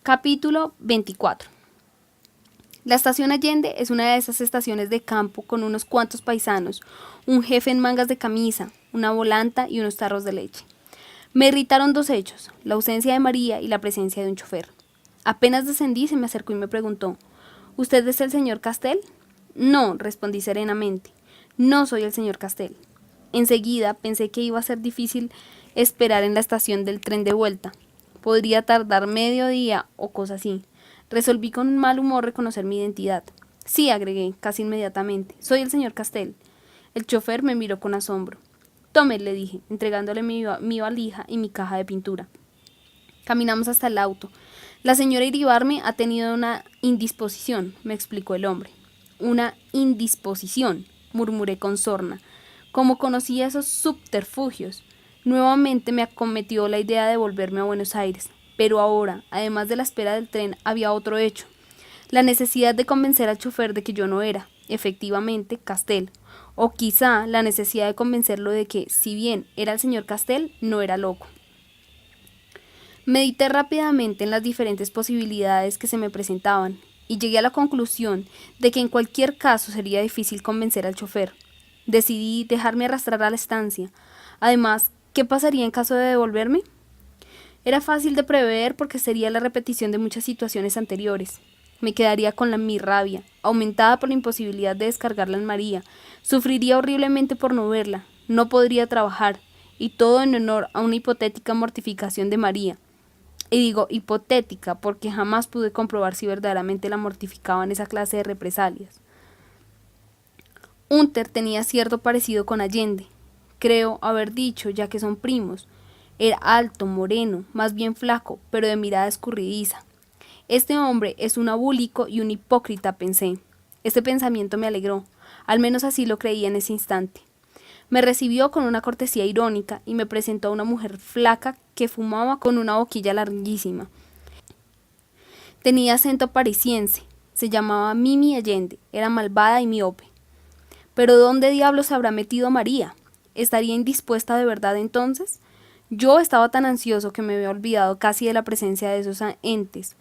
Capítulo 24. La estación Allende es una de esas estaciones de campo con unos cuantos paisanos, un jefe en mangas de camisa, una volanta y unos tarros de leche. Me irritaron dos hechos, la ausencia de María y la presencia de un chofer. Apenas descendí, se me acercó y me preguntó: ¿Usted es el señor Castel? No, respondí serenamente. No soy el señor Castel. Enseguida pensé que iba a ser difícil esperar en la estación del tren de vuelta. Podría tardar medio día o cosa así. Resolví con mal humor reconocer mi identidad. Sí, agregué, casi inmediatamente. Soy el señor Castel. El chofer me miró con asombro. Tome, le dije, entregándole mi valija y mi caja de pintura. Caminamos hasta el auto. La señora Iribarme ha tenido una indisposición, me explicó el hombre. Una indisposición, murmuré con sorna. Como conocía esos subterfugios, nuevamente me acometió la idea de volverme a Buenos Aires. Pero ahora, además de la espera del tren, había otro hecho. La necesidad de convencer al chofer de que yo no era, efectivamente, Castel. O quizá la necesidad de convencerlo de que, si bien era el señor Castel, no era loco. Medité rápidamente en las diferentes posibilidades que se me presentaban y llegué a la conclusión de que en cualquier caso sería difícil convencer al chofer. Decidí dejarme arrastrar a la estancia. Además, ¿qué pasaría en caso de devolverme? Era fácil de prever porque sería la repetición de muchas situaciones anteriores. Me quedaría con mi rabia, aumentada por la imposibilidad de descargarla en María. Sufriría horriblemente por no verla. No podría trabajar. Y todo en honor a una hipotética mortificación de María. Y digo hipotética porque jamás pude comprobar si verdaderamente la mortificaban esa clase de represalias. Hunter tenía cierto parecido con Allende. Creo haber dicho, ya que son primos. Era alto, moreno, más bien flaco, pero de mirada escurridiza. Este hombre es un abúlico y un hipócrita, pensé. Este pensamiento me alegró. Al menos así lo creía en ese instante. Me recibió con una cortesía irónica y me presentó a una mujer flaca que fumaba con una boquilla larguísima. Tenía acento parisiense. Se llamaba Mimi Allende. Era malvada y miope. Pero ¿dónde diablos se habrá metido María? ¿Estaría indispuesta de verdad entonces? Yo estaba tan ansioso que me había olvidado casi de la presencia de esos entes.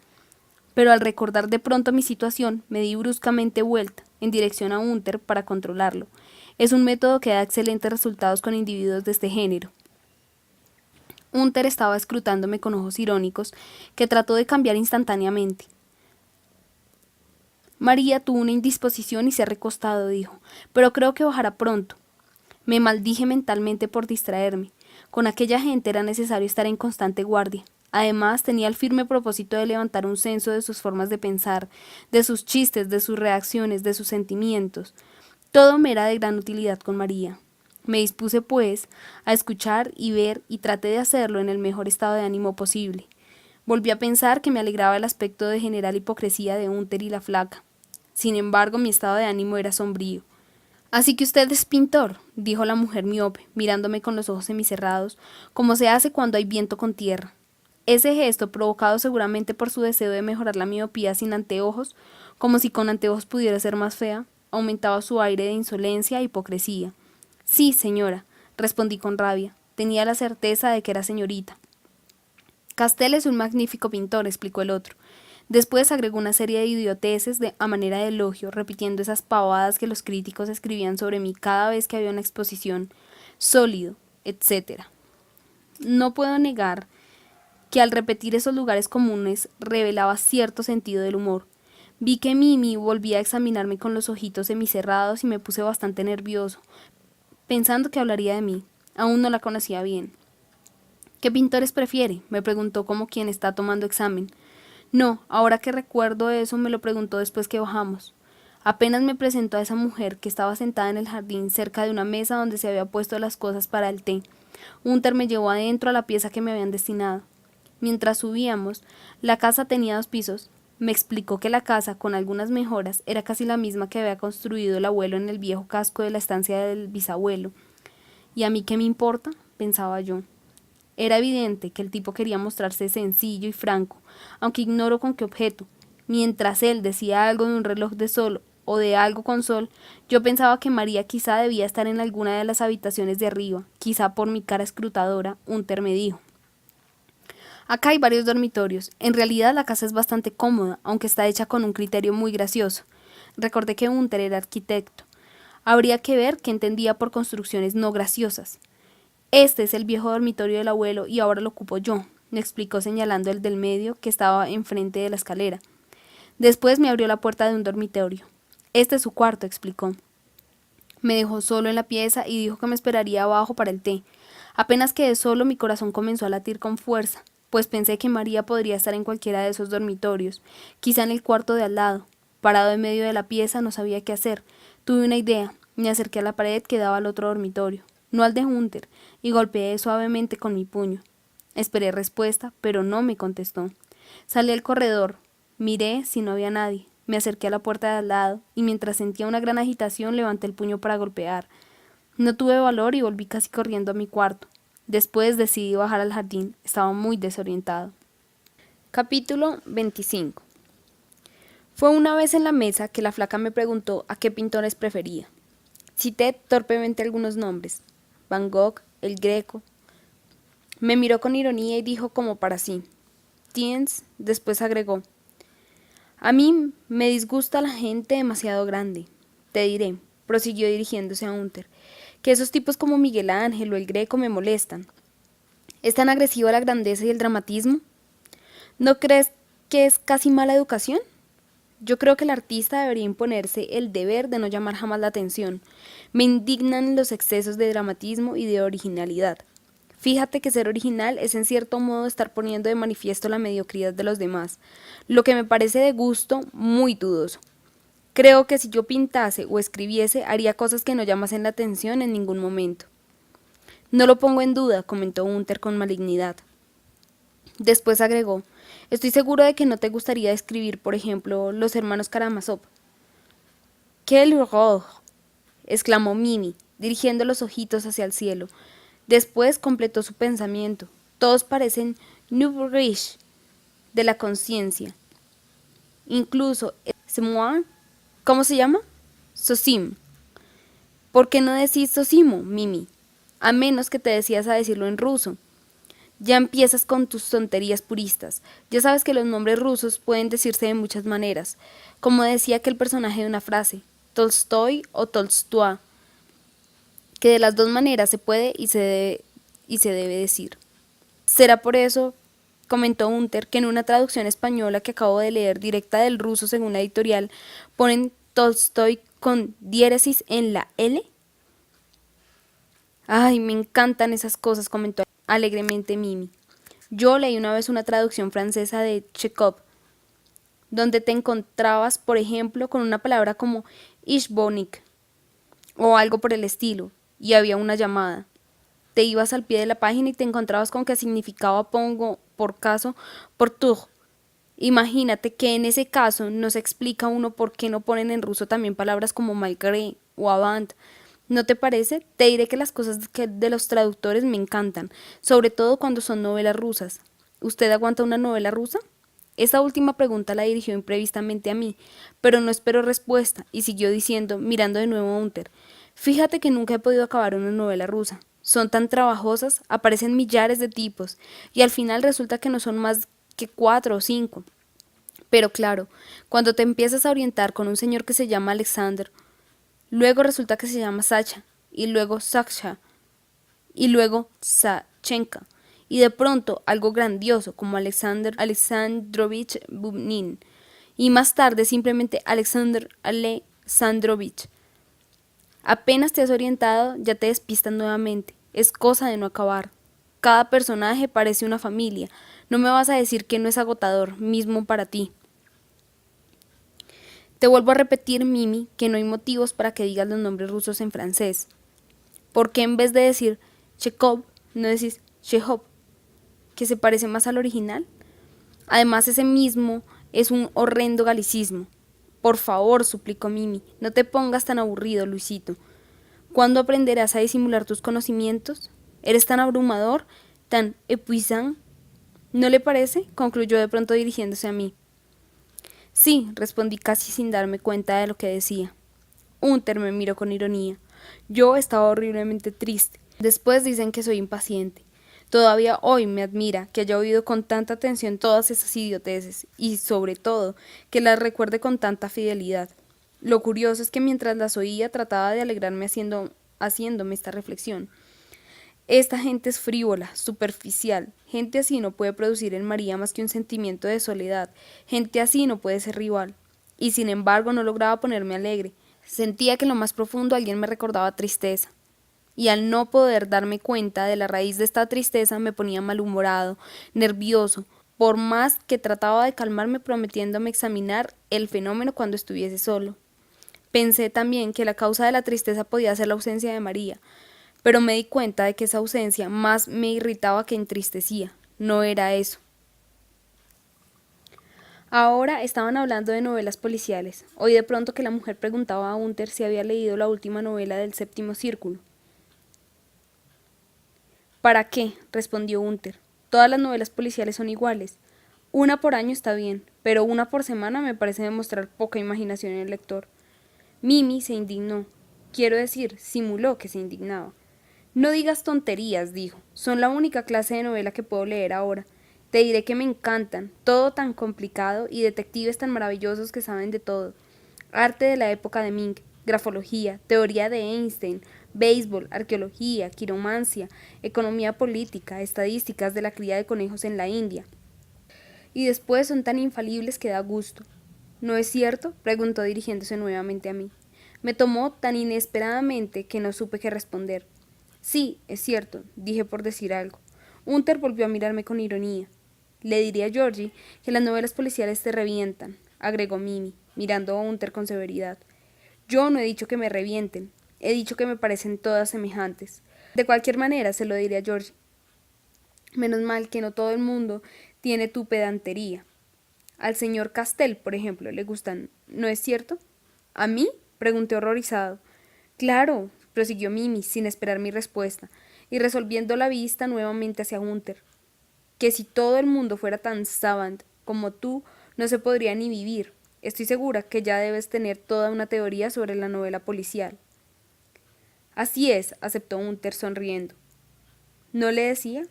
Pero al recordar de pronto mi situación, me di bruscamente vuelta, en dirección a Hunter, para controlarlo. Es un método que da excelentes resultados con individuos de este género. Hunter estaba escrutándome con ojos irónicos, que trató de cambiar instantáneamente. María tuvo una indisposición y se ha recostado, dijo, pero creo que bajará pronto. Me maldije mentalmente por distraerme. Con aquella gente era necesario estar en constante guardia. Además, tenía el firme propósito de levantar un censo de sus formas de pensar, de sus chistes, de sus reacciones, de sus sentimientos. Todo me era de gran utilidad con María. Me dispuse, pues, a escuchar y ver y traté de hacerlo en el mejor estado de ánimo posible. Volví a pensar que me alegraba el aspecto de general hipocresía de Hunter y la flaca. Sin embargo, mi estado de ánimo era sombrío. Así que usted es pintor, dijo la mujer miope, mirándome con los ojos semicerrados, como se hace cuando hay viento con tierra. Ese gesto, provocado seguramente por su deseo de mejorar la miopía sin anteojos, como si con anteojos pudiera ser más fea, aumentaba su aire de insolencia e hipocresía. Sí, señora, respondí con rabia. Tenía la certeza de que era señorita. Castel es un magnífico pintor, explicó el otro. Después agregó una serie de idioteces a manera de elogio, repitiendo esas pavadas que los críticos escribían sobre mí cada vez que había una exposición. Sólido, etc. No puedo negar que al repetir esos lugares comunes revelaba cierto sentido del humor. Vi que Mimi volvía a examinarme con los ojitos semicerrados y me puse bastante nervioso, pensando que hablaría de mí. Aún no la conocía bien. ¿Qué pintores prefiere?, me preguntó como quien está tomando examen. No, ahora que recuerdo eso me lo preguntó después que bajamos. Apenas me presentó a esa mujer que estaba sentada en el jardín cerca de una mesa donde se había puesto las cosas para el té. Hunter me llevó adentro a la pieza que me habían destinado. Mientras subíamos, la casa tenía 2 pisos. Me explicó que la casa, con algunas mejoras, era casi la misma que había construido el abuelo en el viejo casco de la estancia del bisabuelo. ¿Y a mí qué me importa?, pensaba yo. Era evidente que el tipo quería mostrarse sencillo y franco, aunque ignoro con qué objeto. Mientras él decía algo de un reloj de sol o de algo con sol, yo pensaba que María quizá debía estar en alguna de las habitaciones de arriba. Quizá por mi cara escrutadora, Hunter me dijo: Acá hay varios dormitorios. En realidad la casa es bastante cómoda, aunque está hecha con un criterio muy gracioso. Recordé que Hunter era arquitecto. Habría que ver qué entendía por construcciones no graciosas. Este es el viejo dormitorio del abuelo y ahora lo ocupo yo, me explicó señalando el del medio que estaba enfrente de la escalera. Después me abrió la puerta de un dormitorio. Este es su cuarto, explicó. Me dejó solo en la pieza y dijo que me esperaría abajo para el té. Apenas quedé solo, mi corazón comenzó a latir con fuerza, pues pensé que María podría estar en cualquiera de esos dormitorios, quizá en el cuarto de al lado. Parado en medio de la pieza, no sabía qué hacer. Tuve una idea. Me acerqué a la pared que daba al otro dormitorio, no al de Hunter, y golpeé suavemente con mi puño. Esperé respuesta, pero no me contestó. Salí al corredor. Miré si no había nadie. Me acerqué a la puerta de al lado, y mientras sentía una gran agitación levanté el puño para golpear. No tuve valor y volví casi corriendo a mi cuarto. Después decidí bajar al jardín. Estaba muy desorientado. Capítulo 25. Fue una vez en la mesa que la flaca me preguntó a qué pintores prefería. Cité torpemente algunos nombres. Van Gogh, El Greco. Me miró con ironía y dijo como para sí. Tiens, después agregó. A mí me disgusta la gente demasiado grande. Te diré, prosiguió dirigiéndose a Hunter, que esos tipos como Miguel Ángel o El Greco me molestan. ¿Es tan agresiva la grandeza y el dramatismo? ¿No crees que es casi mala educación? Yo creo que el artista debería imponerse el deber de no llamar jamás la atención. Me indignan los excesos de dramatismo y de originalidad. Fíjate que ser original es en cierto modo estar poniendo de manifiesto la mediocridad de los demás, lo que me parece de gusto muy dudoso. Creo que si yo pintase o escribiese haría cosas que no llamasen la atención en ningún momento. No lo pongo en duda, comentó Hunter con malignidad. Después agregó, estoy seguro de que no te gustaría escribir, por ejemplo, Los hermanos Karamazov. ¡Quel horror! Exclamó Mimi, dirigiendo los ojitos hacia el cielo. Después completó su pensamiento. Todos parecen Newbridge de la conciencia. Incluso Semois, ¿cómo se llama? Sosim. ¿Por qué no decís Sosimo, Mimi? A menos que te decías a decirlo en ruso. Ya empiezas con tus tonterías puristas. Ya sabes que los nombres rusos pueden decirse de muchas maneras. Como decía aquel personaje de una frase, Tolstoy o Tolstoy, que de las dos maneras se puede y se debe decir. Será por eso, comentó Hunter, que en una traducción española que acabo de leer directa del ruso según la editorial, ponen Tolstoy con diéresis en la L. Ay, me encantan esas cosas, comentó alegremente Mimi. Yo leí una vez una traducción francesa de Chekhov, donde te encontrabas, por ejemplo, con una palabra como Ishbonik o algo por el estilo, y había una llamada. Te ibas al pie de la página y te encontrabas con que significaba pongo, por caso, por tour. Imagínate que en ese caso no se explica uno por qué no ponen en ruso también palabras como malgré o avant. ¿No te parece? Te diré que las cosas de los traductores me encantan, sobre todo cuando son novelas rusas. ¿Usted aguanta una novela rusa? Esa última pregunta la dirigió imprevistamente a mí, pero no esperó respuesta y siguió diciendo, mirando de nuevo a Hunter, fíjate que nunca he podido acabar una novela rusa. Son tan trabajosas, aparecen millares de tipos, y al final resulta que no son más que 4 o 5. Pero claro, cuando te empiezas a orientar con un señor que se llama Alexander, luego resulta que se llama Sacha, y luego Sasha, y luego Sachenka, y de pronto algo grandioso como Alexander Alexandrovich Bubnin, y más tarde simplemente Alexander Alexandrovich. Apenas te has orientado, ya te despistas nuevamente. Es cosa de no acabar. Cada personaje parece una familia. No me vas a decir que no es agotador, mismo para ti. Te vuelvo a repetir, Mimi, que no hay motivos para que digas los nombres rusos en francés. ¿Por qué en vez de decir Chekhov, no decís Chekhov, que se parece más al original? Además, ese mismo es un horrendo galicismo. Por favor, suplicó Mimi, no te pongas tan aburrido, Luisito. ¿Cuándo aprenderás a disimular tus conocimientos? ¿Eres tan abrumador, tan épuisant? ¿No le parece? Concluyó de pronto dirigiéndose a mí. Sí, respondí casi sin darme cuenta de lo que decía. Hunter me miró con ironía. Yo estaba horriblemente triste. Después dicen que soy impaciente. Todavía hoy me admira que haya oído con tanta atención todas esas idioteces y, sobre todo, que las recuerde con tanta fidelidad. Lo curioso es que mientras las oía trataba de alegrarme haciéndome esta reflexión. Esta gente es frívola, superficial. Gente así no puede producir en María más que un sentimiento de soledad. Gente así no puede ser rival. Y sin embargo no lograba ponerme alegre. Sentía que en lo más profundo alguien me recordaba tristeza. Y al no poder darme cuenta de la raíz de esta tristeza me ponía malhumorado, nervioso, por más que trataba de calmarme prometiéndome examinar el fenómeno cuando estuviese solo. Pensé también que la causa de la tristeza podía ser la ausencia de María, pero me di cuenta de que esa ausencia más me irritaba que entristecía. No era eso. Ahora estaban hablando de novelas policiales. Oí de pronto que la mujer preguntaba a Hunter si había leído la última novela del Séptimo Círculo. ¿Para qué?, respondió Hunter. Todas las novelas policiales son iguales. Una por año está bien, pero una por semana me parece demostrar poca imaginación en el lector. Mimi se indignó. Quiero decir, simuló que se indignaba. No digas tonterías, dijo. Son la única clase de novela que puedo leer ahora. Te diré que me encantan, todo tan complicado y detectives tan maravillosos que saben de todo. Arte de la época de Ming, grafología, teoría de Einstein, béisbol, arqueología, quiromancia, economía política, estadísticas de la cría de conejos en la India. Y después son tan infalibles que da gusto. ¿No es cierto?, preguntó dirigiéndose nuevamente a mí. Me tomó tan inesperadamente que no supe qué responder. Sí, es cierto, dije por decir algo. Hunter volvió a mirarme con ironía. Le diré a Georgie que las novelas policiales te revientan, agregó Mimi, mirando a Hunter con severidad. Yo no he dicho que me revienten, he dicho que me parecen todas semejantes. De cualquier manera, se lo diré a Georgie. Menos mal que no todo el mundo tiene tu pedantería. Al señor Castell, por ejemplo, le gustan, ¿no es cierto? ¿A mí?, pregunté horrorizado. Claro, prosiguió Mimi, sin esperar mi respuesta, y resolviendo la vista nuevamente hacia Hunter. Que si todo el mundo fuera tan savant como tú, no se podría ni vivir. Estoy segura que ya debes tener toda una teoría sobre la novela policial. Así es, aceptó Hunter sonriendo. ¿No le decía?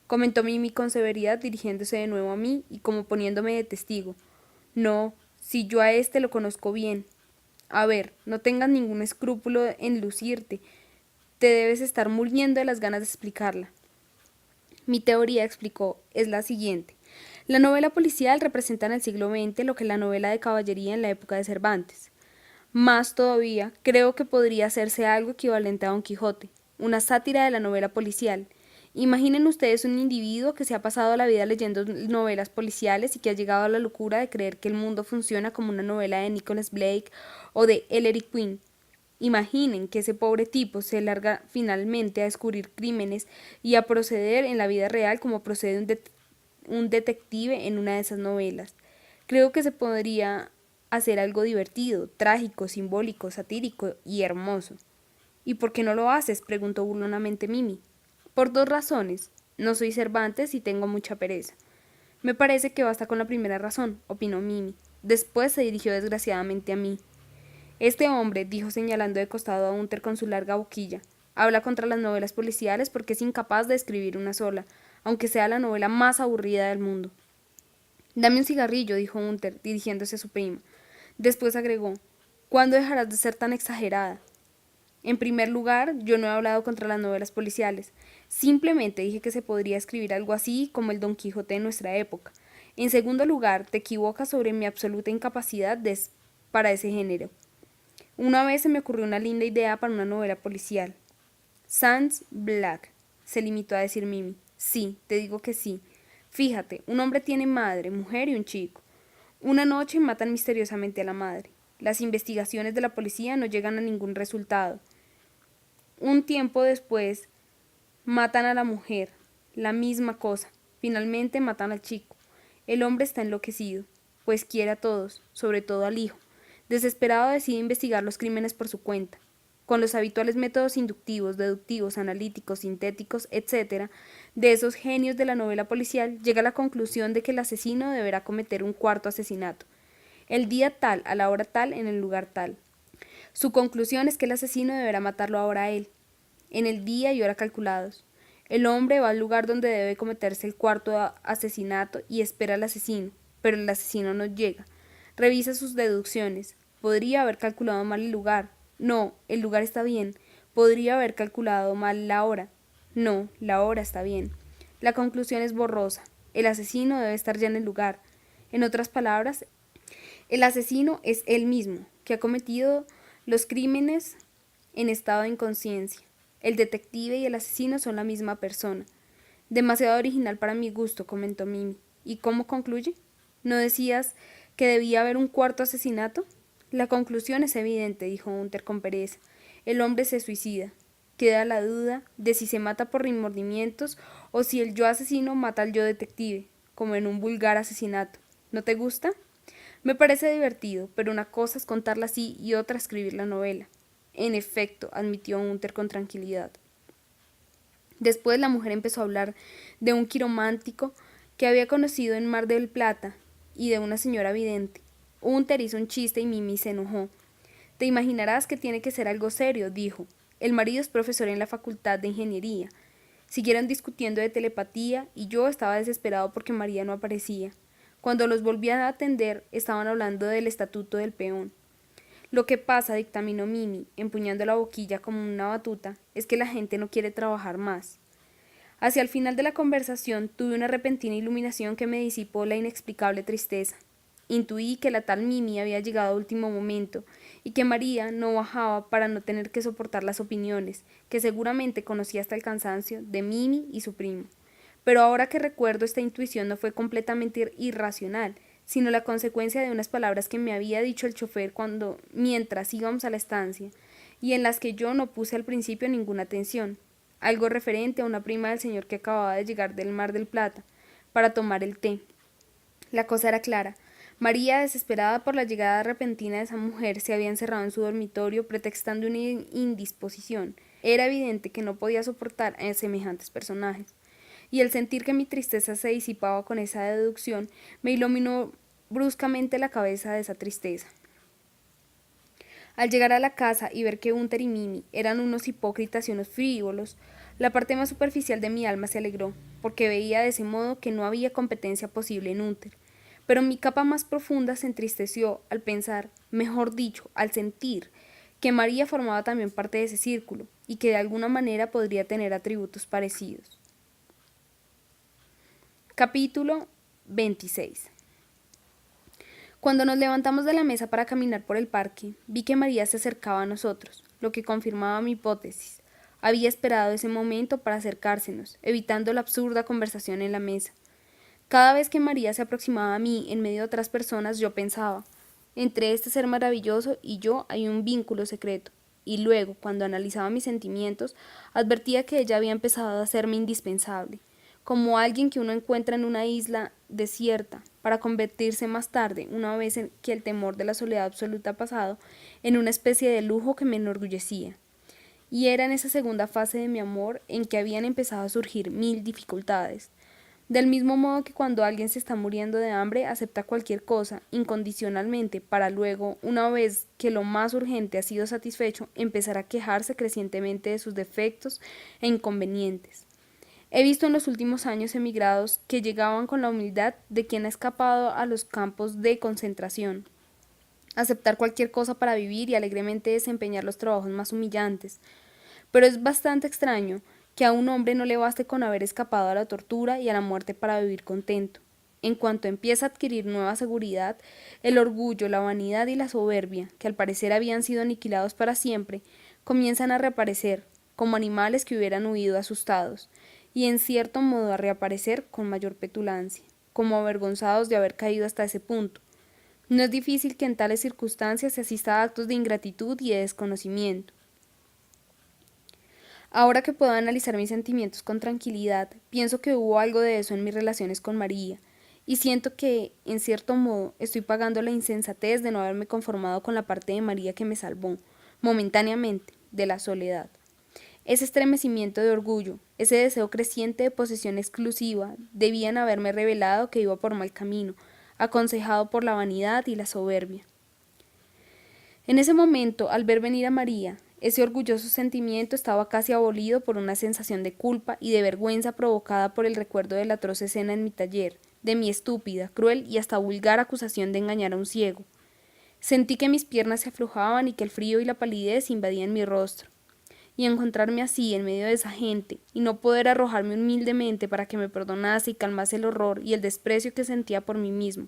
Comentó Mimi con severidad dirigiéndose de nuevo a mí y como poniéndome de testigo. No, si yo a este lo conozco bien. A ver, no tengas ningún escrúpulo en lucirte. Te debes estar muriendo de las ganas de explicarla. Mi teoría, explicó, es la siguiente. La novela policial representa en el siglo XX lo que la novela de caballería en la época de Cervantes. Más todavía, creo que podría hacerse algo equivalente a Don Quijote, una sátira de la novela policial. Imaginen ustedes un individuo que se ha pasado la vida leyendo novelas policiales y que ha llegado a la locura de creer que el mundo funciona como una novela de Nicholas Blake o de Ellery Queen. Imaginen que ese pobre tipo se larga finalmente a descubrir crímenes y a proceder en la vida real como procede un detective en una de esas novelas. Creo que se podría hacer algo divertido, trágico, simbólico, satírico y hermoso. ¿Y por qué no lo haces?, preguntó burlonamente Mimi. Por dos razones. No soy Cervantes y tengo mucha pereza. Me parece que basta con la primera razón, opinó Mimi. Después se dirigió desgraciadamente a mí. Este hombre, dijo señalando de costado a Hunter con su larga boquilla, habla contra las novelas policiales porque es incapaz de escribir una sola, aunque sea la novela más aburrida del mundo. Dame un cigarrillo, dijo Hunter, dirigiéndose a su prima. Después agregó, ¿cuándo dejarás de ser tan exagerada? En primer lugar, yo no he hablado contra las novelas policiales. Simplemente dije que se podría escribir algo así como el Don Quijote de nuestra época. En segundo lugar, te equivocas sobre mi absoluta incapacidad para ese género. Una vez se me ocurrió una linda idea para una novela policial. Sans Black, se limitó a decir Mimi. Sí, te digo que sí. Fíjate, un hombre tiene madre, mujer y un chico. Una noche matan misteriosamente a la madre. Las investigaciones de la policía no llegan a ningún resultado. Un tiempo después matan a la mujer, la misma cosa. Finalmente matan al chico. El hombre está enloquecido, pues quiere a todos, sobre todo al hijo. Desesperado decide investigar los crímenes por su cuenta. Con los habituales métodos inductivos, deductivos, analíticos, sintéticos, etc., de esos genios de la novela policial, llega a la conclusión de que el asesino deberá cometer un cuarto asesinato. El día tal, a la hora tal, en el lugar tal. Su conclusión es que el asesino deberá matarlo ahora a él, en el día y hora calculados. El hombre va al lugar donde debe cometerse el cuarto asesinato y espera al asesino, pero el asesino no llega. Revisa sus deducciones. Podría haber calculado mal el lugar. No, el lugar está bien. Podría haber calculado mal la hora. No, la hora está bien. La conclusión es borrosa. El asesino debe estar ya en el lugar. En otras palabras, el asesino es él mismo, que ha cometido los crímenes en estado de inconsciencia. El detective y el asesino son la misma persona. Demasiado original para mi gusto, comentó Mimi. ¿Y cómo concluye? ¿No decías que debía haber un cuarto asesinato? La conclusión es evidente, dijo Hunter con pereza. El hombre se suicida. Queda la duda de si se mata por remordimientos o si el yo asesino mata al yo detective, como en un vulgar asesinato. ¿No te gusta? Me parece divertido, pero una cosa es contarla así y otra escribir la novela. En efecto, admitió Hunter con tranquilidad. Después la mujer empezó a hablar de un quiromántico que había conocido en Mar del Plata y de una señora vidente. Hunter hizo un chiste y Mimi se enojó. Te imaginarás que tiene que ser algo serio, dijo. El marido es profesor en la facultad de ingeniería. Siguieron discutiendo de telepatía y yo estaba desesperado porque María no aparecía. Cuando los volví a atender, estaban hablando del estatuto del peón. Lo que pasa, dictaminó Mimi, empuñando la boquilla como una batuta, es que la gente no quiere trabajar más. Hacia el final de la conversación tuve una repentina iluminación que me disipó la inexplicable tristeza. Intuí que la tal Mimi había llegado a último momento y que María no bajaba para no tener que soportar las opiniones, que seguramente conocía hasta el cansancio, de Mimi y su primo. Pero ahora que recuerdo, esta intuición no fue completamente irracional, sino la consecuencia de unas palabras que me había dicho el chofer mientras íbamos a la estancia, y en las que yo no puse al principio ninguna atención, algo referente a una prima del señor que acababa de llegar del Mar del Plata, para tomar el té. La cosa era clara. María, desesperada por la llegada repentina de esa mujer, se había encerrado en su dormitorio pretextando una indisposición. Era evidente que no podía soportar a semejantes personajes. Y el sentir que mi tristeza se disipaba con esa deducción me iluminó bruscamente la cabeza de esa tristeza. Al llegar a la casa y ver que Hunter y Mimi eran unos hipócritas y unos frívolos, la parte más superficial de mi alma se alegró, porque veía de ese modo que no había competencia posible en Hunter. Pero mi capa más profunda se entristeció al pensar, mejor dicho, al sentir, que María formaba también parte de ese círculo, y que de alguna manera podría tener atributos parecidos. Capítulo 26. Cuando nos levantamos de la mesa para caminar por el parque, vi que María se acercaba a nosotros, lo que confirmaba mi hipótesis. Había esperado ese momento para acercársenos, evitando la absurda conversación en la mesa. Cada vez que María se aproximaba a mí en medio de otras personas, yo pensaba, entre este ser maravilloso y yo hay un vínculo secreto. Y luego, cuando analizaba mis sentimientos, advertía que ella había empezado a hacerme indispensable, como alguien que uno encuentra en una isla desierta, para convertirse más tarde, una vez que el temor de la soledad absoluta ha pasado, en una especie de lujo que me enorgullecía. Y era en esa segunda fase de mi amor en que habían empezado a surgir 1000 dificultades. Del mismo modo que cuando alguien se está muriendo de hambre, acepta cualquier cosa incondicionalmente para luego, una vez que lo más urgente ha sido satisfecho, empezar a quejarse crecientemente de sus defectos e inconvenientes. He visto en los últimos años emigrados que llegaban con la humildad de quien ha escapado a los campos de concentración, aceptar cualquier cosa para vivir y alegremente desempeñar los trabajos más humillantes. Pero es bastante extraño que a un hombre no le baste con haber escapado a la tortura y a la muerte para vivir contento. En cuanto empieza a adquirir nueva seguridad, el orgullo, la vanidad y la soberbia, que al parecer habían sido aniquilados para siempre, comienzan a reaparecer, como animales que hubieran huido asustados, y en cierto modo a reaparecer con mayor petulancia, como avergonzados de haber caído hasta ese punto. No es difícil que en tales circunstancias se asista a actos de ingratitud y de desconocimiento. Ahora que puedo analizar mis sentimientos con tranquilidad, pienso que hubo algo de eso en mis relaciones con María, y siento que, en cierto modo, estoy pagando la insensatez de no haberme conformado con la parte de María que me salvó, momentáneamente, de la soledad. Ese estremecimiento de orgullo, ese deseo creciente de posesión exclusiva, debían haberme revelado que iba por mal camino, aconsejado por la vanidad y la soberbia. En ese momento, al ver venir a María, ese orgulloso sentimiento estaba casi abolido por una sensación de culpa y de vergüenza provocada por el recuerdo de la atroz escena en mi taller, de mi estúpida, cruel y hasta vulgar acusación de engañar a un ciego. Sentí que mis piernas se aflojaban y que el frío y la palidez invadían mi rostro. Y encontrarme así en medio de esa gente, y no poder arrojarme humildemente para que me perdonase y calmase el horror y el desprecio que sentía por mí mismo.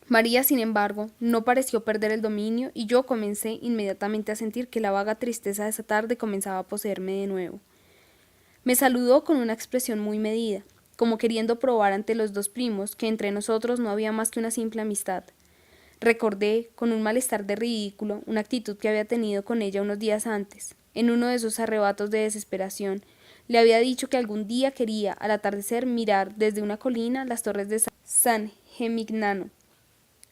María, sin embargo, no pareció perder el dominio y yo comencé inmediatamente a sentir que la vaga tristeza de esa tarde comenzaba a poseerme de nuevo. Me saludó con una expresión muy medida, como queriendo probar ante los dos primos que entre nosotros no había más que una simple amistad. Recordé, con un malestar de ridículo, una actitud que había tenido con ella unos días antes. En uno de esos arrebatos de desesperación, le había dicho que algún día quería, al atardecer, mirar desde una colina las torres de San Gemignano.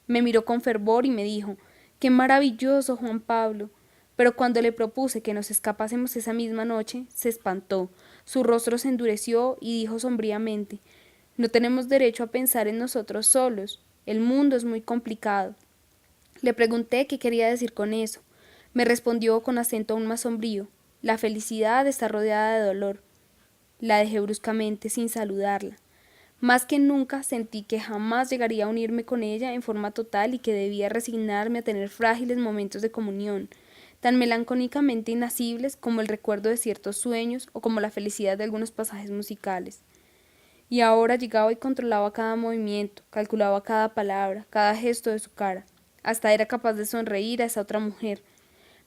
Me miró con fervor y me dijo: «¡Qué maravilloso, Juan Pablo!». Pero cuando le propuse que nos escapásemos esa misma noche, se espantó, su rostro se endureció y dijo sombríamente: «No tenemos derecho a pensar en nosotros solos. El mundo es muy complicado». Le pregunté qué quería decir con eso. Me respondió con acento aún más sombrío: «La felicidad está rodeada de dolor». La dejé bruscamente, sin saludarla. Más que nunca sentí que jamás llegaría a unirme con ella en forma total y que debía resignarme a tener frágiles momentos de comunión, tan melancólicamente inacibles como el recuerdo de ciertos sueños o como la felicidad de algunos pasajes musicales. Y ahora llegaba y controlaba cada movimiento, calculaba cada palabra, cada gesto de su cara. Hasta era capaz de sonreír a esa otra mujer.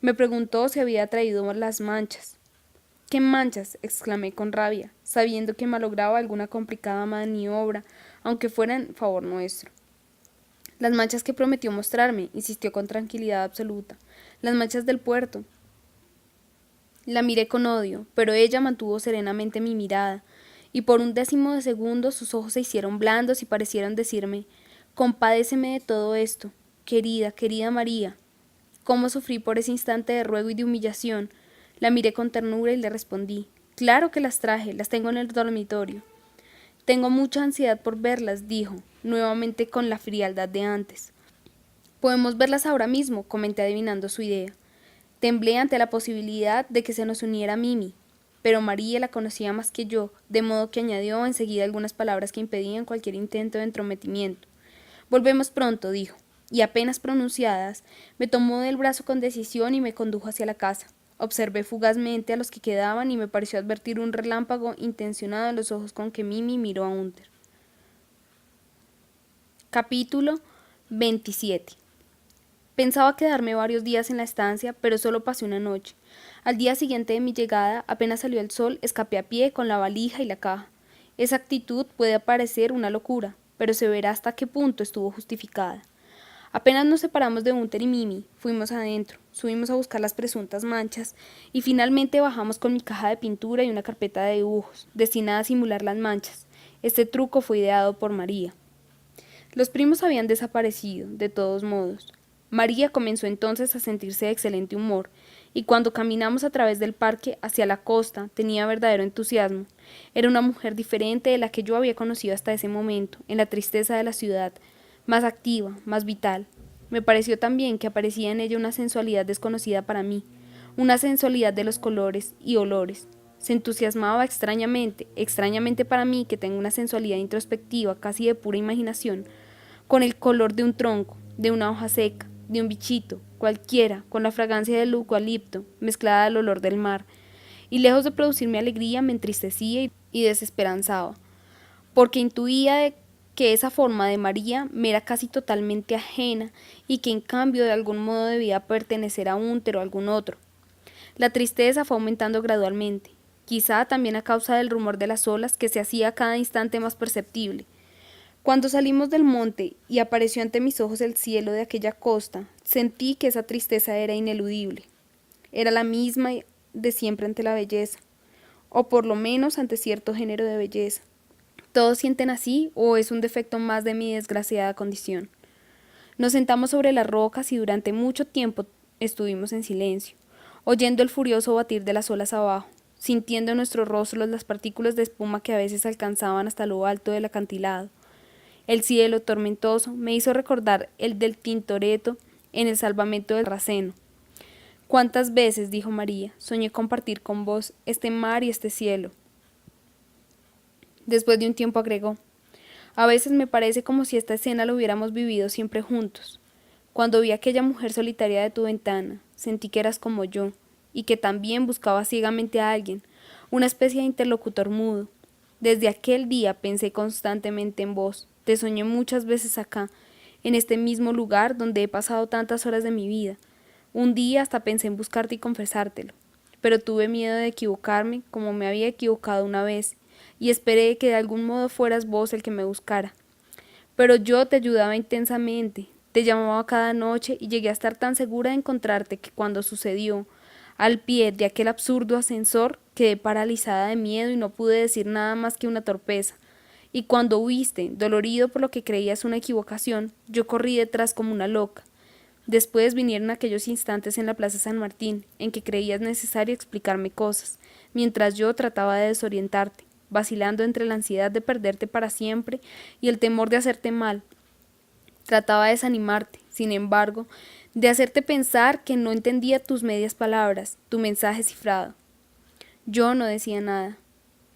Me preguntó si había traído las manchas. «¿Qué manchas?», exclamé con rabia, sabiendo que malograba alguna complicada maniobra, aunque fuera en favor nuestro. «Las manchas que prometió mostrarme», insistió con tranquilidad absoluta. «Las manchas del puerto». La miré con odio, pero ella mantuvo serenamente mi mirada, y por un décimo de segundo sus ojos se hicieron blandos y parecieron decirme: «Compadéceme de todo esto, querida, querida María». Cómo sufrí por ese instante de ruego y de humillación. La miré con ternura y le respondí: «Claro que las traje, las tengo en el dormitorio». «Tengo mucha ansiedad por verlas», dijo, nuevamente con la frialdad de antes. «Podemos verlas ahora mismo», comenté adivinando su idea. Temblé ante la posibilidad de que se nos uniera Mimi, pero María la conocía más que yo, de modo que añadió enseguida algunas palabras que impedían cualquier intento de entrometimiento. «Volvemos pronto», dijo, y apenas pronunciadas, me tomó del brazo con decisión y me condujo hacia la casa. Observé fugazmente a los que quedaban y me pareció advertir un relámpago intencionado en los ojos con que Mimi miró a Hunter. Capítulo 27. Pensaba quedarme varios días en la estancia, pero solo pasé una noche. Al día siguiente de mi llegada, apenas salió el sol, escapé a pie con la valija y la caja. Esa actitud puede parecer una locura, pero se verá hasta qué punto estuvo justificada. Apenas nos separamos de Hunter y Mimi, fuimos adentro, subimos a buscar las presuntas manchas y finalmente bajamos con mi caja de pintura y una carpeta de dibujos, destinada a simular las manchas. Este truco fue ideado por María. Los primos habían desaparecido, de todos modos. María comenzó entonces a sentirse de excelente humor, y cuando caminamos a través del parque hacia la costa tenía verdadero entusiasmo. Era una mujer diferente de la que yo había conocido hasta ese momento, en la tristeza de la ciudad, más activa, más vital. Me pareció también que aparecía en ella una sensualidad desconocida para mí, una sensualidad de los colores y olores. Se entusiasmaba extrañamente, extrañamente para mí que tengo una sensualidad introspectiva, casi de pura imaginación, con el color de un tronco, de una hoja seca, de un bichito, cualquiera, con la fragancia del eucalipto, mezclada al olor del mar, y lejos de producirme alegría me entristecía y desesperanzaba, porque intuía que esa forma de María me era casi totalmente ajena y que en cambio de algún modo debía pertenecer a Hunter o a algún otro. La tristeza fue aumentando gradualmente, quizá también a causa del rumor de las olas que se hacía cada instante más perceptible. Cuando salimos del monte y apareció ante mis ojos el cielo de aquella costa, sentí que esa tristeza era ineludible. Era la misma de siempre ante la belleza, o por lo menos ante cierto género de belleza. ¿Todos sienten así o es un defecto más de mi desgraciada condición? Nos sentamos sobre las rocas y durante mucho tiempo estuvimos en silencio, oyendo el furioso batir de las olas abajo, sintiendo en nuestros rostros las partículas de espuma que a veces alcanzaban hasta lo alto del acantilado. El cielo tormentoso me hizo recordar el del Tintoretto en el salvamento del Raceno. ¿Cuántas veces, dijo María, soñé compartir con vos este mar y este cielo? Después de un tiempo agregó, a veces me parece como si esta escena lo hubiéramos vivido siempre juntos. Cuando vi a aquella mujer solitaria de tu ventana, sentí que eras como yo, y que también buscaba ciegamente a alguien, una especie de interlocutor mudo. Desde aquel día pensé constantemente en vos, te soñé muchas veces acá, en este mismo lugar donde he pasado tantas horas de mi vida. Un día hasta pensé en buscarte y confesártelo, pero tuve miedo de equivocarme como me había equivocado una vez, y esperé que de algún modo fueras vos el que me buscara. Pero yo te ayudaba intensamente, te llamaba cada noche y llegué a estar tan segura de encontrarte que cuando sucedió, al pie de aquel absurdo ascensor, quedé paralizada de miedo y no pude decir nada más que una torpeza. Y cuando huiste, dolorido por lo que creías una equivocación, yo corrí detrás como una loca. Después vinieron aquellos instantes en la Plaza San Martín, en que creías necesario explicarme cosas, mientras yo trataba de desorientarte, vacilando entre la ansiedad de perderte para siempre y el temor de hacerte mal. Trataba de desanimarte, sin embargo, de hacerte pensar que no entendía tus medias palabras, tu mensaje cifrado. Yo no decía nada.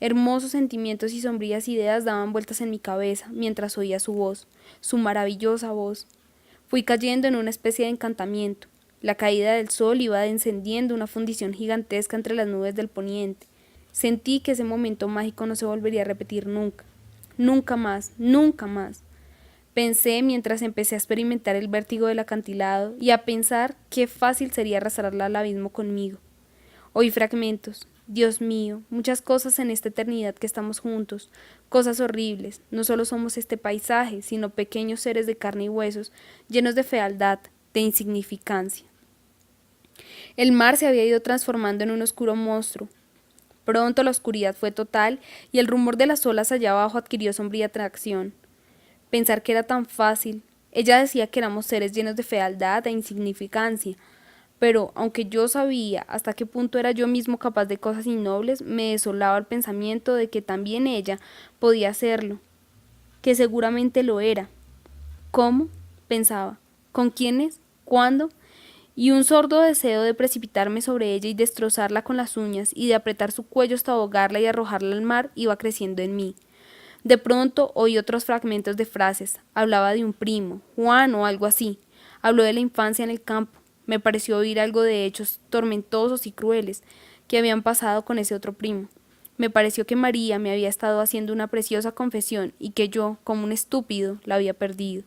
Hermosos sentimientos y sombrías ideas daban vueltas en mi cabeza mientras oía su voz, su maravillosa voz. Fui cayendo en una especie de encantamiento. La caída del sol iba encendiendo una fundición gigantesca entre las nubes del poniente. Sentí que ese momento mágico no se volvería a repetir nunca. Nunca más, nunca más. Pensé mientras empecé a experimentar el vértigo del acantilado y a pensar qué fácil sería arrastrarla al abismo conmigo. Oí fragmentos. Dios mío, muchas cosas en esta eternidad que estamos juntos, cosas horribles. No solo somos este paisaje, sino pequeños seres de carne y huesos, llenos de fealdad, de insignificancia. El mar se había ido transformando en un oscuro monstruo. Pronto la oscuridad fue total y el rumor de las olas allá abajo adquirió sombría atracción. Pensar que era tan fácil. Ella decía que éramos seres llenos de fealdad e insignificancia, pero aunque yo sabía hasta qué punto era yo mismo capaz de cosas innobles, me desolaba el pensamiento de que también ella podía hacerlo, que seguramente lo era. ¿Cómo? Pensaba. ¿Con quiénes? ¿Cuándo? Y un sordo deseo de precipitarme sobre ella y destrozarla con las uñas y de apretar su cuello hasta ahogarla y arrojarla al mar iba creciendo en mí. De pronto oí otros fragmentos de frases. Hablaba de un primo, Juan o algo así. Habló de la infancia en el campo. Me pareció oír algo de hechos tormentosos y crueles que habían pasado con ese otro primo. Me pareció que María me había estado haciendo una preciosa confesión y que yo, como un estúpido, la había perdido.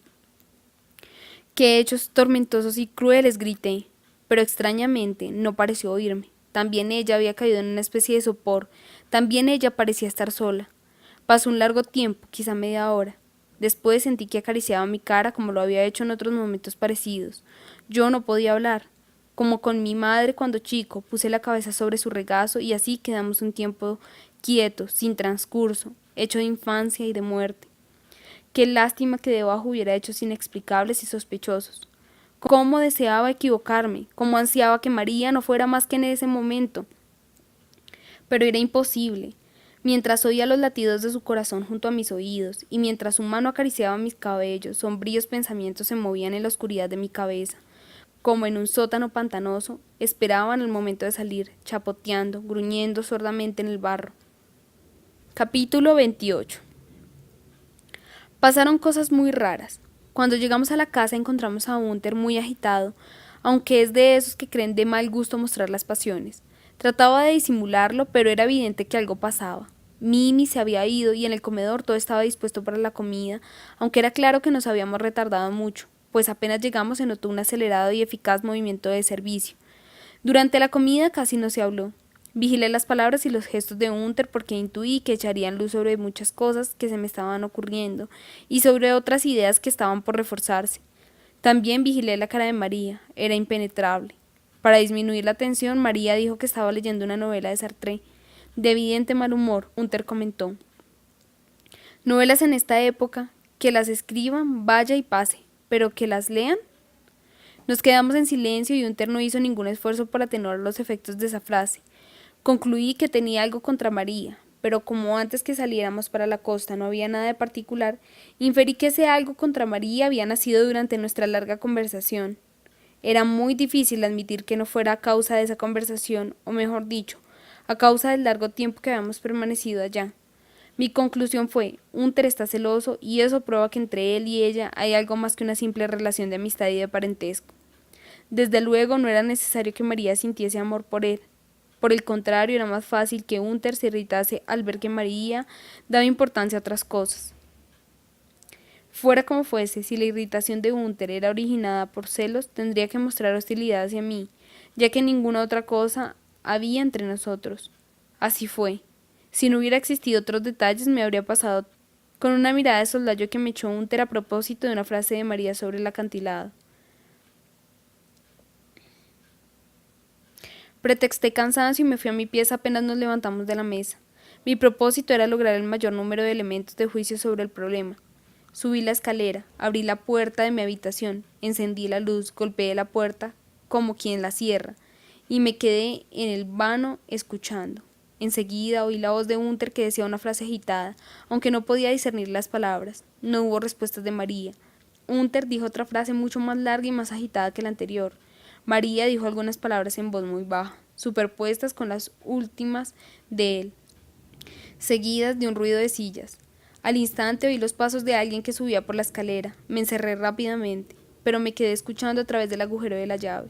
¿Qué hechos tormentosos y crueles? Grité, pero extrañamente no pareció oírme. También ella había caído en una especie de sopor. También ella parecía estar sola. Pasó un largo tiempo, quizá media hora. Después sentí que acariciaba mi cara como lo había hecho en otros momentos parecidos. Yo no podía hablar. Como con mi madre cuando chico, puse la cabeza sobre su regazo y así quedamos un tiempo quietos, sin transcurso, hecho de infancia y de muerte. Qué lástima que debajo hubiera hechos inexplicables y sospechosos. Cómo deseaba equivocarme, cómo ansiaba que María no fuera más que en ese momento. Pero era imposible. Mientras oía los latidos de su corazón junto a mis oídos, y mientras su mano acariciaba mis cabellos, sombríos pensamientos se movían en la oscuridad de mi cabeza. Como en un sótano pantanoso, esperaban el momento de salir, chapoteando, gruñendo sordamente en el barro. Capítulo 28. Pasaron cosas muy raras. Cuando llegamos a la casa encontramos a Hunter muy agitado, aunque es de esos que creen de mal gusto mostrar las pasiones. Trataba de disimularlo, pero era evidente que algo pasaba. Mimi se había ido y en el comedor todo estaba dispuesto para la comida, aunque era claro que nos habíamos retardado mucho, pues apenas llegamos se notó un acelerado y eficaz movimiento de servicio. Durante la comida casi no se habló. Vigilé las palabras y los gestos de Hunter porque intuí que echarían luz sobre muchas cosas que se me estaban ocurriendo y sobre otras ideas que estaban por reforzarse. También vigilé la cara de María. Era impenetrable. Para disminuir la tensión, María dijo que estaba leyendo una novela de Sartre. De evidente mal humor, Hunter comentó. Novelas en esta época, que las escriban, vaya y pase, pero que las lean. Nos quedamos en silencio y Hunter no hizo ningún esfuerzo para atenuar los efectos de esa frase. Concluí que tenía algo contra María, pero como antes que saliéramos para la costa no había nada de particular, inferí que ese algo contra María había nacido durante nuestra larga conversación. Era muy difícil admitir que no fuera a causa de esa conversación, o mejor dicho, a causa del largo tiempo que habíamos permanecido allá. Mi conclusión fue, Hunter está celoso y eso prueba que entre él y ella hay algo más que una simple relación de amistad y de parentesco. Desde luego no era necesario que María sintiese amor por él. Por el contrario, era más fácil que Hunter se irritase al ver que María daba importancia a otras cosas. Fuera como fuese, si la irritación de Hunter era originada por celos, tendría que mostrar hostilidad hacia mí, ya que ninguna otra cosa había entre nosotros. Así fue. Si no hubiera existido otros detalles, me habría pasado con una mirada de soslayo que me echó Hunter a propósito de una frase de María sobre el acantilado. Pretexté cansancio y me fui a mi pieza apenas nos levantamos de la mesa. Mi propósito era lograr el mayor número de elementos de juicio sobre el problema. Subí la escalera, abrí la puerta de mi habitación, encendí la luz, golpeé la puerta como quien la cierra, y me quedé en el vano escuchando. Enseguida oí la voz de Hunter que decía una frase agitada, aunque no podía discernir las palabras. No hubo respuestas de María. Hunter dijo otra frase mucho más larga y más agitada que la anterior. María dijo algunas palabras en voz muy baja, superpuestas con las últimas de él, seguidas de un ruido de sillas. Al instante oí los pasos de alguien que subía por la escalera. Me encerré rápidamente, pero me quedé escuchando a través del agujero de la llave.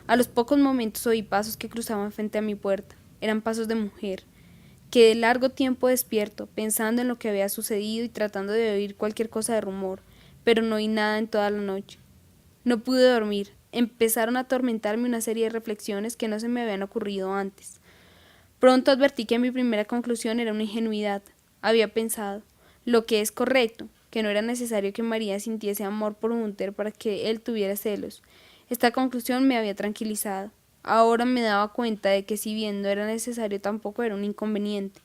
A los pocos momentos oí pasos que cruzaban frente a mi puerta. Eran pasos de mujer. Quedé largo tiempo despierto, pensando en lo que había sucedido y tratando de oír cualquier cosa de rumor, pero no oí nada en toda la noche. No pude dormir. Empezaron a atormentarme una serie de reflexiones que no se me habían ocurrido antes. Pronto advertí que mi primera conclusión era una ingenuidad. Había pensado, lo que es correcto, que no era necesario que María sintiese amor por Hunter para que él tuviera celos. Esta conclusión me había tranquilizado. Ahora me daba cuenta de que si bien no era necesario tampoco era un inconveniente.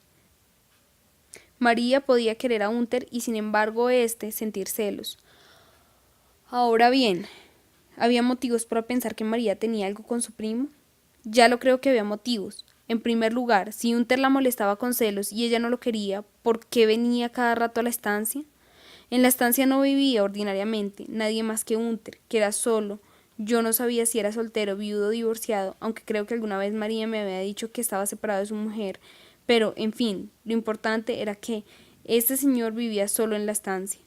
María podía querer a Hunter y sin embargo éste sentir celos. Ahora bien, ¿había motivos para pensar que María tenía algo con su primo? Ya lo creo que había motivos. En primer lugar, si Hunter la molestaba con celos y ella no lo quería, ¿por qué venía cada rato a la estancia? En la estancia no vivía ordinariamente nadie más que Hunter, que era solo. Yo no sabía si era soltero, viudo o divorciado, aunque creo que alguna vez María me había dicho que estaba separado de su mujer. Pero, en fin, lo importante era que este señor vivía solo en la estancia.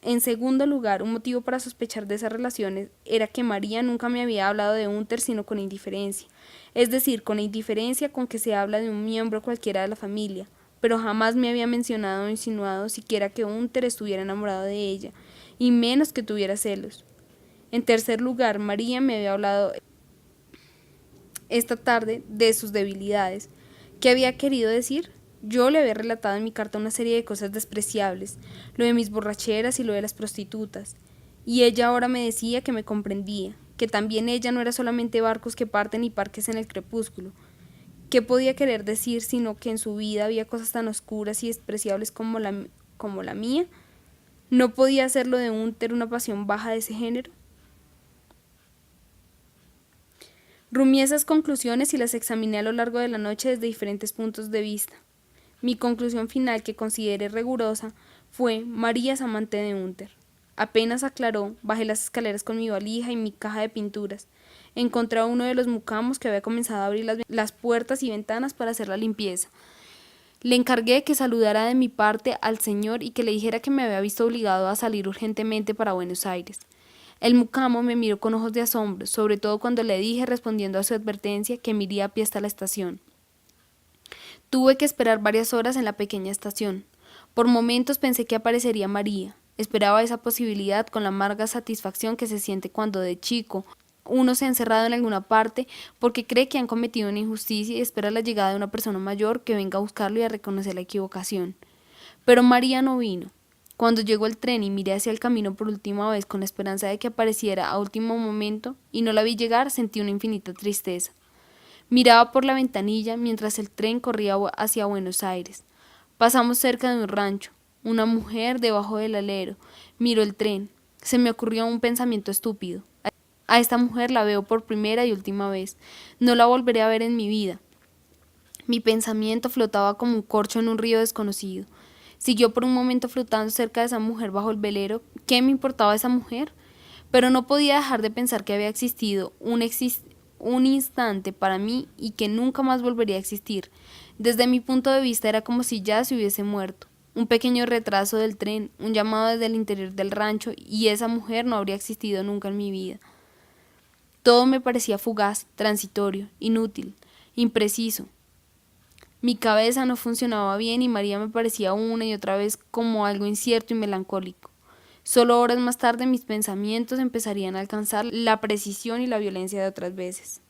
En segundo lugar, un motivo para sospechar de esas relaciones era que María nunca me había hablado de Hunter sino con indiferencia, es decir, con la indiferencia con que se habla de un miembro cualquiera de la familia, pero jamás me había mencionado o insinuado siquiera que Hunter estuviera enamorado de ella, y menos que tuviera celos. En tercer lugar, María me había hablado esta tarde de sus debilidades. ¿Qué había querido decir? Yo le había relatado en mi carta una serie de cosas despreciables, lo de mis borracheras y lo de las prostitutas, y ella ahora me decía que me comprendía, que también ella no era solamente barcos que parten y parques en el crepúsculo. ¿Qué podía querer decir sino que en su vida había cosas tan oscuras y despreciables como la mía? ¿No podía hacerlo de Hunter una pasión baja de ese género? Rumié esas conclusiones y las examiné a lo largo de la noche desde diferentes puntos de vista. Mi conclusión final, que consideré rigurosa, fue María es amante de Hunter. Apenas aclaró, bajé las escaleras con mi valija y mi caja de pinturas. Encontré a uno de los mucamos que había comenzado a abrir las puertas y ventanas para hacer la limpieza. Le encargué que saludara de mi parte al señor y que le dijera que me había visto obligado a salir urgentemente para Buenos Aires. El mucamo me miró con ojos de asombro, sobre todo cuando le dije, respondiendo a su advertencia, que me iría a pie hasta la estación. Tuve que esperar varias horas en la pequeña estación. Por momentos pensé que aparecería María. Esperaba esa posibilidad con la amarga satisfacción que se siente cuando de chico uno se ha encerrado en alguna parte porque cree que han cometido una injusticia y espera la llegada de una persona mayor que venga a buscarlo y a reconocer la equivocación. Pero María no vino. Cuando llegó el tren y miré hacia el camino por última vez con la esperanza de que apareciera a último momento y no la vi llegar, sentí una infinita tristeza. Miraba por la ventanilla mientras el tren corría hacia Buenos Aires. Pasamos cerca de un rancho. Una mujer debajo del alero miró el tren. Se me ocurrió un pensamiento estúpido. A esta mujer la veo por primera y última vez. No la volveré a ver en mi vida. Mi pensamiento flotaba como un corcho en un río desconocido. Siguió por un momento flotando cerca de esa mujer bajo el velero. ¿Qué me importaba esa mujer? Pero no podía dejar de pensar que había existido un instante para mí y que nunca más volvería a existir. Desde mi punto de vista era como si ya se hubiese muerto. Un pequeño retraso del tren, un llamado desde el interior del rancho y esa mujer no habría existido nunca en mi vida. Todo me parecía fugaz, transitorio, inútil, impreciso. Mi cabeza no funcionaba bien y María me parecía una y otra vez como algo incierto y melancólico. Solo horas más tarde mis pensamientos empezarían a alcanzar la precisión y la violencia de otras veces.